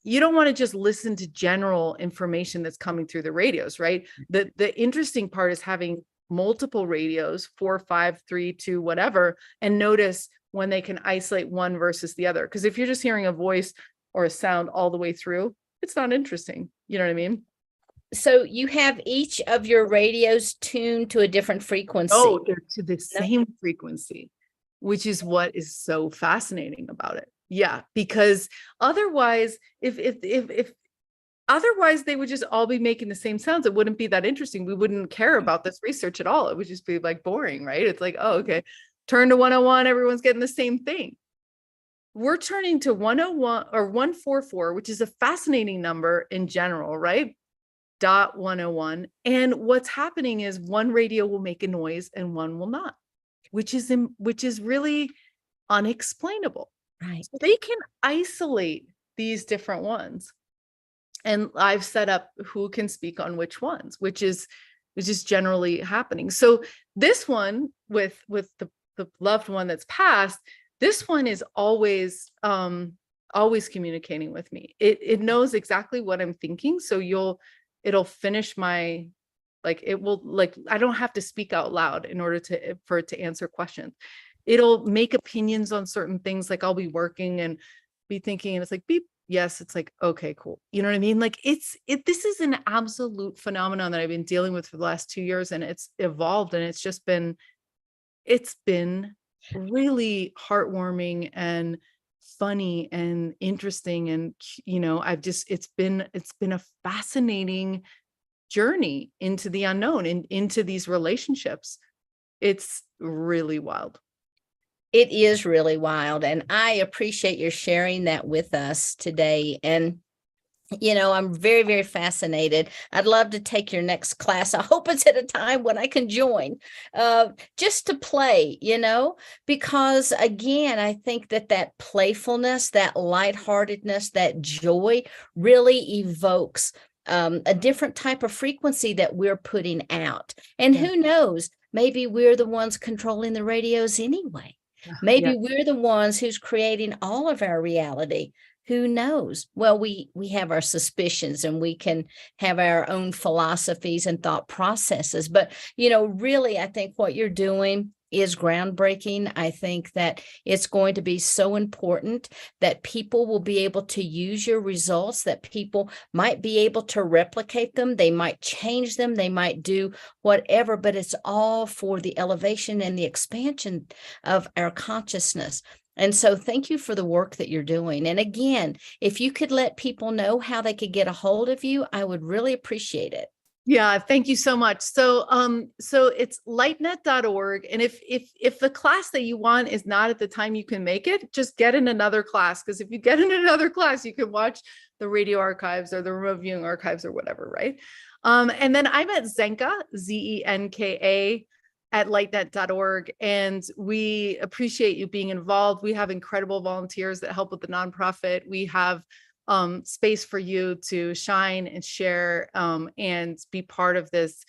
Speaker 2: you don't want to just listen to general information that's coming through the radios, right? The interesting part is having multiple radios, 4, 5, 3, 2, whatever, and notice when they can isolate one versus the other. Because if you're just hearing a voice or a sound all the way through, it's not interesting. You know what I mean?
Speaker 1: So you have each of your radios tuned to a different frequency.
Speaker 2: Oh, they're to the same frequency, which is what is so fascinating about it. Yeah, because otherwise, if otherwise they would just all be making the same sounds, it wouldn't be that interesting. We wouldn't care about this research at all. It would just be like boring, right? It's like, oh, okay, turn to 101, everyone's getting the same thing. We're turning to 101 or 144, which is a fascinating number in general, right? .101. And what's happening is one radio will make a noise and one will not, which is really unexplainable.
Speaker 1: Right.
Speaker 2: So they can isolate these different ones. And I've set up who can speak on which ones, which is generally happening. So this one with the loved one that's passed, this one is always communicating with me. It knows exactly what I'm thinking. So it'll finish my, like, it will, like, I don't have to speak out loud in order for it to answer questions. It'll make opinions on certain things. Like I'll be working and be thinking, and it's like, beep. Yes. It's like, okay, cool. You know what I mean? Like this is an absolute phenomenon that I've been dealing with for the last 2 years, and it's evolved, and it's been really heartwarming and funny and interesting. And, it's been a fascinating journey into the unknown and into these relationships. It's really wild.
Speaker 1: It is really wild. And I appreciate your sharing that with us today. And, I'm very, very fascinated. I'd love to take your next class. I hope it's at a time when I can join, just to play, because again, I think that playfulness, that lightheartedness, that joy really evokes a different type of frequency that we're putting out. And who knows, maybe we're the ones controlling the radios anyway. Maybe we're the ones who's creating all of our reality. Who knows? Well, we have our suspicions and we can have our own philosophies and thought processes. But, really, I think what you're doing is groundbreaking. I think that it's going to be so important that people will be able to use your results, that people might be able to replicate them. They might change them. They might do whatever, but it's all for the elevation and the expansion of our consciousness. And so thank you for the work that you're doing. And again, if you could let people know how they could get a hold of you, I would really appreciate it.
Speaker 2: Yeah, thank you so much. So it's lightnet.org. And if the class that you want is not at the time you can make it, just get in another class. Because if you get in another class, you can watch the radio archives or the remote viewing archives or whatever, right? And then I'm at Zenka, Zenka, at lightnet.org. And we appreciate you being involved. We have incredible volunteers that help with the nonprofit. We have space for you to shine and share and be part of this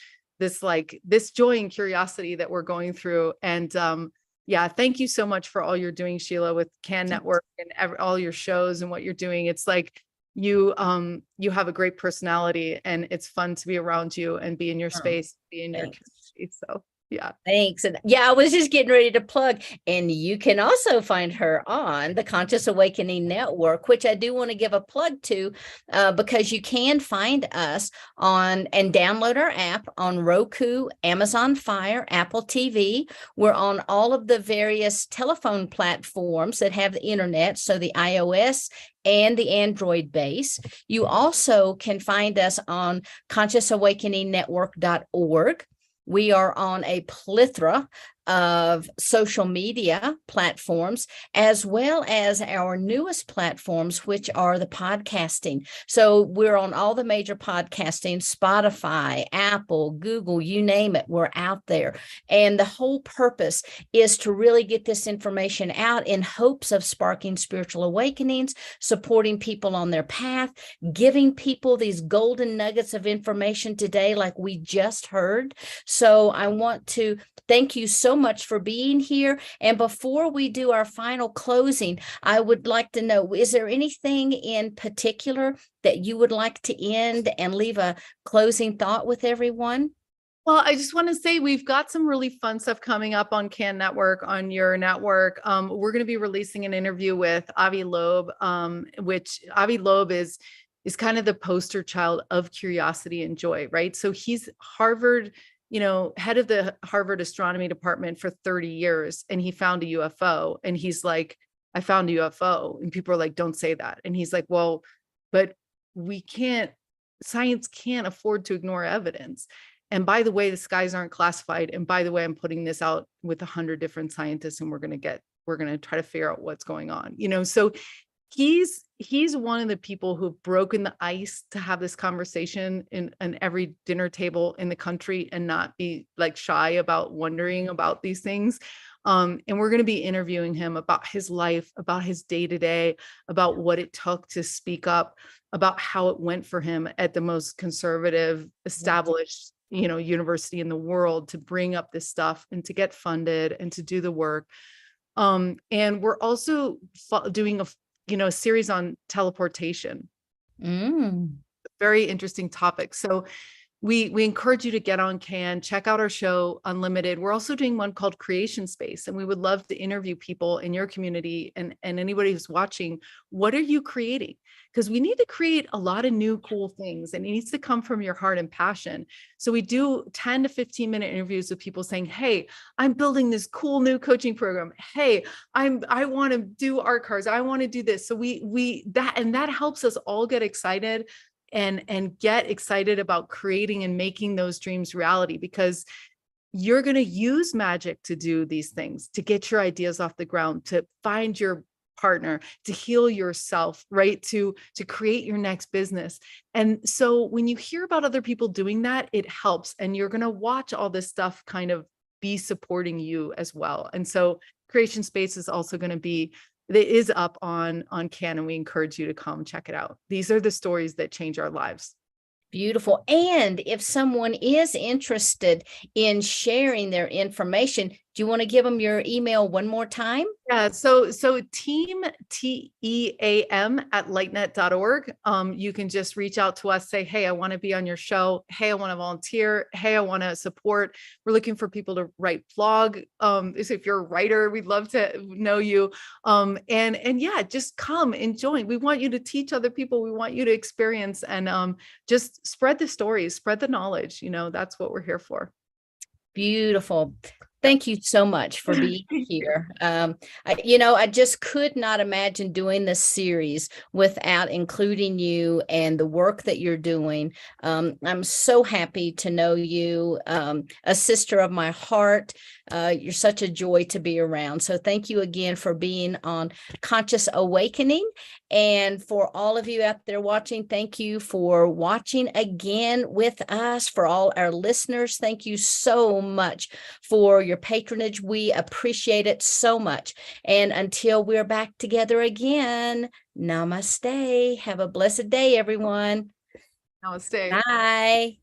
Speaker 2: joy and curiosity that we're going through. And thank you so much for all you're doing, Sheila, with CAN Network and all your shows and what you're doing. It's like you have a great personality, and it's fun to be around you and be in your space, be in your community. So yeah.
Speaker 1: Thanks. And I was just getting ready to plug. And you can also find her on the Conscious Awakening Network, which I do want to give a plug to because you can find us on and download our app on Roku, Amazon Fire, Apple TV. We're on all of the various telephone platforms that have the internet, so the iOS and the Android base. You also can find us on consciousawakeningnetwork.org. We are on a plethora of social media platforms, as well as our newest platforms, which are the podcasting. So we're on all the major podcasting, Spotify, Apple, Google, you name it, we're out there. And the whole purpose is to really get this information out in hopes of sparking spiritual awakenings, supporting people on their path, giving people these golden nuggets of information today, like we just heard. So I want to thank you so much for being here. And before we do our final closing, I would like to know, is there anything in particular that you would like to end and leave a closing thought with everyone?
Speaker 2: Well, I just want to say we've got some really fun stuff coming up on CAN Network, on your network. We're going to be releasing an interview with Avi Loeb, which Avi Loeb is kind of the poster child of curiosity and joy, right? So he's Harvard, head of the Harvard astronomy department for 30 years. And he found a UFO, and he's like, I found a UFO. And people are like, don't say that. And he's like, well, but science can't afford to ignore evidence. And by the way, the skies aren't classified. And by the way, I'm putting this out with 100 different scientists, and we're going to try to figure out what's going on, so he's one of the people who've broken the ice to have this conversation in every dinner table in the country and not be like shy about wondering about these things. And we're going to be interviewing him about his life, about his day-to-day, about what it took to speak up, about how it went for him at the most conservative, established, university in the world to bring up this stuff and to get funded and to do the work. And we're also doing a series on teleportation. Very interesting topic. So we encourage you to get on CAN, check out our show, Unlimited. We're also doing one called Creation Space, and we would love to interview people in your community and anybody who's watching. What are you creating? Because we need to create a lot of new cool things, and it needs to come from your heart and passion. So we do 10 to 15-minute interviews with people saying, hey, I'm building this cool new coaching program. Hey, I want to do art cards. I want to do this. So that helps us all get excited and get excited about creating and making those dreams reality, because you're going to use magic to do these things, to get your ideas off the ground, to find your partner, to heal yourself, right? To create your next business. And so when you hear about other people doing that, it helps. And you're going to watch all this stuff kind of be supporting you as well. And so Creation Space is also going to be, it is up on CAN, and we encourage you to come check it out. These are the stories that change our lives.
Speaker 1: Beautiful. And if someone is interested in sharing their information, Do you want to give them your email one more time?
Speaker 2: Yeah, so team, TEAM at lightnet.org. You can just reach out to us, say, hey, I want to be on your show. Hey, I want to volunteer. Hey, I want to support. We're looking for people to write blog. If you're a writer, we'd love to know you. And yeah, just come and join. We want you to teach other people. We want you to experience and just spread the stories, spread the knowledge. That's what we're here
Speaker 1: Beautiful. Thank you so much for being here. I just could not imagine doing this series without including you and the work that you're doing. I'm so happy to know you, a sister of my heart. You're such a joy to be around. So thank you again for being on Conscious Awakening. And for all of you out there watching, thank you for watching again with us. For all our listeners, thank you so much for your patronage. We appreciate it so much. And until we're back together again, namaste. Have a blessed day, everyone.
Speaker 2: for. Namaste.
Speaker 1: Bye.